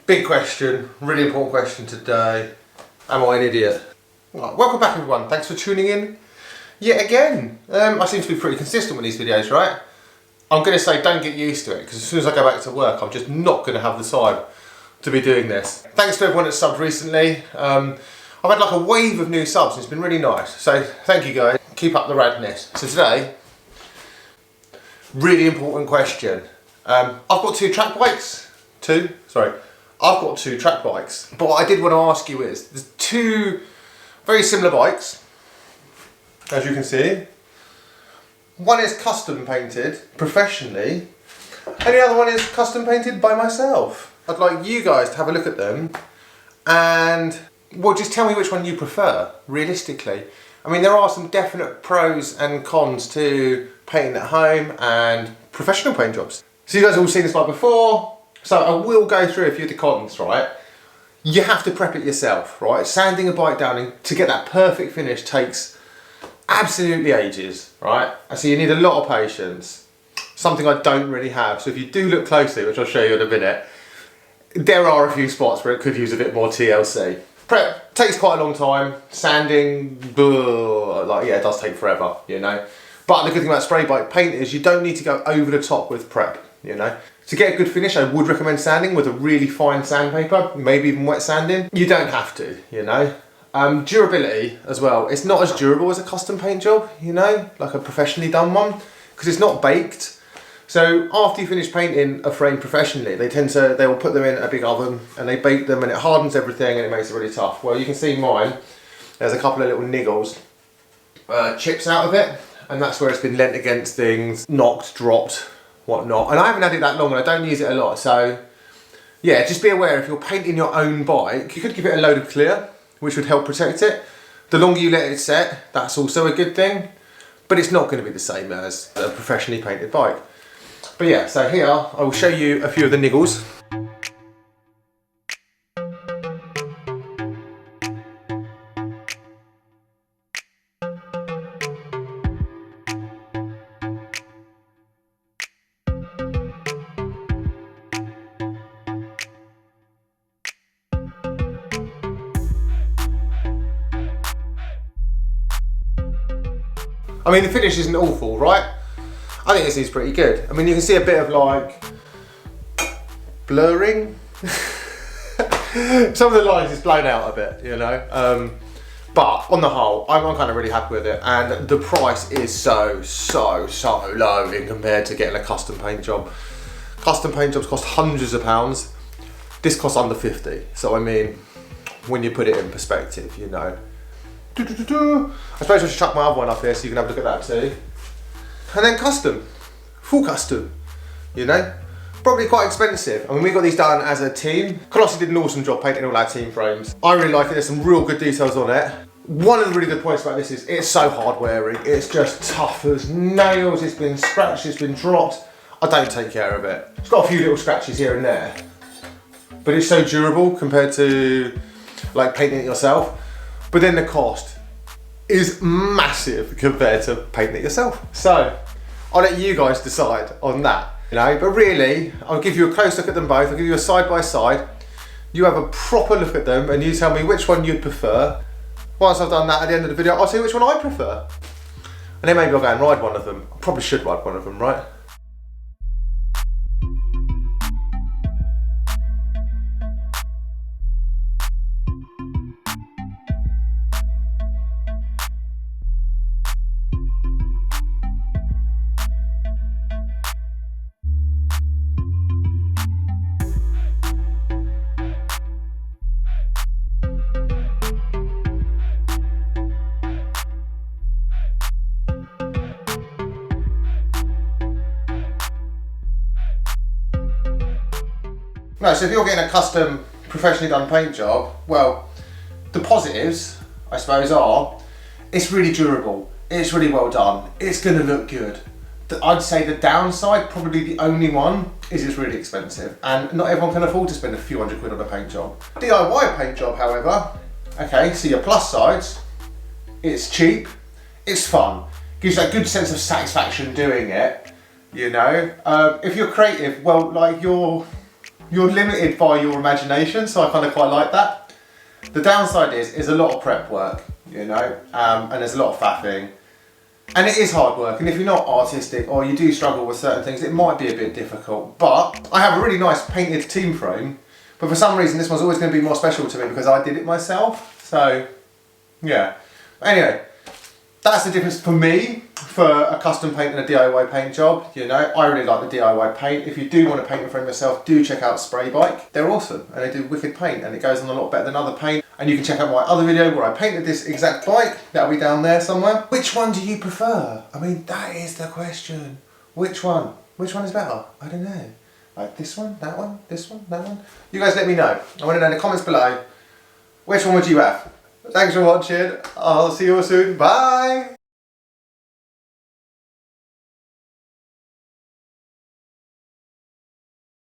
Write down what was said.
Big question, really important question today. Am I an idiot? Right, welcome back everyone, thanks for tuning in yet again. I seem to be pretty consistent with these videos, right? I'm going to say don't get used to it, because as soon as I go back to work, I'm just not going to have the time to be doing this. Thanks to everyone that's subbed recently. I've had like a wave of new subs, it's been really nice. So thank you guys, keep up the radness. So today, really important question. I've got two track bikes. I've got two track bikes. But what I did want to ask you is, there's two very similar bikes, as you can see. One is custom painted professionally, and the other one is custom painted by myself. I'd like you guys to have a look at them and, well, just tell me which one you prefer, realistically. I mean, there are some definite pros and cons to painting at home and professional paint jobs. So you guys have all seen this bike before, so I will go through a few of the cons, right? You have to prep it yourself, right? Sanding a bike down and to get that perfect finish takes absolutely ages, right? So you need a lot of patience, something I don't really have. So if you do look closely, which I'll show you in a minute, there are a few spots where it could use a bit more TLC. Prep takes quite a long time. Sanding, it does take forever, you know. But the good thing about spray bike paint is you don't need to go over the top with prep, you know. To get a good finish, I would recommend sanding with a really fine sandpaper, maybe even wet sanding. You don't have to, you know. Durability as well. It's not as durable as a custom paint job, you know, like a professionally done one, because it's not baked. So after you finish painting a frame professionally, they will put them in a big oven and they bake them and it hardens everything and it makes it really tough. Well, you can see mine, there's a couple of little niggles, chips out of it, and that's where it's been lent against things, knocked, dropped, whatnot. And I haven't had it that long and I don't use it a lot, so yeah, just be aware if you're painting your own bike, you could give it a load of clear, which would help protect it. The longer you let it set, that's also a good thing, but it's not going to be the same as a professionally painted bike. But yeah, so here I will show you a few of the niggles. I mean, the finish isn't awful, right? I think this is pretty good. I mean, you can see a bit of like blurring. Some of the lines is blown out a bit, you know. But on the whole, I'm kind of really happy with it, and the price is so low in compared to getting a custom paint job. Custom paint jobs cost hundreds of pounds. This costs under 50. So I mean, when you put it in perspective, you know. I suppose I should chuck my other one up here so you can have a look at that too. And then custom, full custom, you know. Probably quite expensive. I mean, we got these done as a team. Colossi did an awesome job painting all our team frames. I really like it, there's some real good details on it. One of the really good points about this is it's so hard wearing. It's just tough as nails, it's been scratched, it's been dropped. I don't take care of it. It's got a few little scratches here and there, but it's so durable compared to like painting it yourself. But then the cost is massive compared to painting it yourself. So I'll let you guys decide on that, you know. But really, I'll give you a close look at them both. I'll give you a side by side. You have a proper look at them and you tell me which one you'd prefer. Once I've done that, at the end of the video, I'll tell you which one I prefer. And then maybe I'll go and ride one of them. I probably should ride one of them, right? No, so if you're getting a custom, professionally done paint job, well, the positives, I suppose, are it's really durable, it's really well done, it's going to look good. I'd say the downside, probably the only one, is it's really expensive, and not everyone can afford to spend a few £100 on a paint job. DIY paint job, however, okay, so your plus sides, it's cheap, it's fun, gives you a good sense of satisfaction doing it, you know. If you're creative, well, like you're limited by your imagination, so I kind of quite like that. The downside is a lot of prep work, you know, and there's a lot of faffing. And it is hard work, and if you're not artistic or you do struggle with certain things, it might be a bit difficult. But I have a really nice painted team frame, but for some reason this one's always going to be more special to me because I did it myself. So, yeah. Anyway, that's the difference for me for a custom paint and a DIY paint job. You know, I really like the DIY paint. If you do want to paint your frame yourself, do check out Spray Bike. They're awesome and they do wicked paint and it goes on a lot better than other paint. And you can check out my other video where I painted this exact bike. That'll be down there somewhere. Which one do you prefer? I mean, that is the question. Which one? Which one is better? I don't know. Like this one, that one, this one, that one? You guys let me know. I want to know in the comments below. Which one would you have? Thanks for watching. I'll see you all soon. Bye.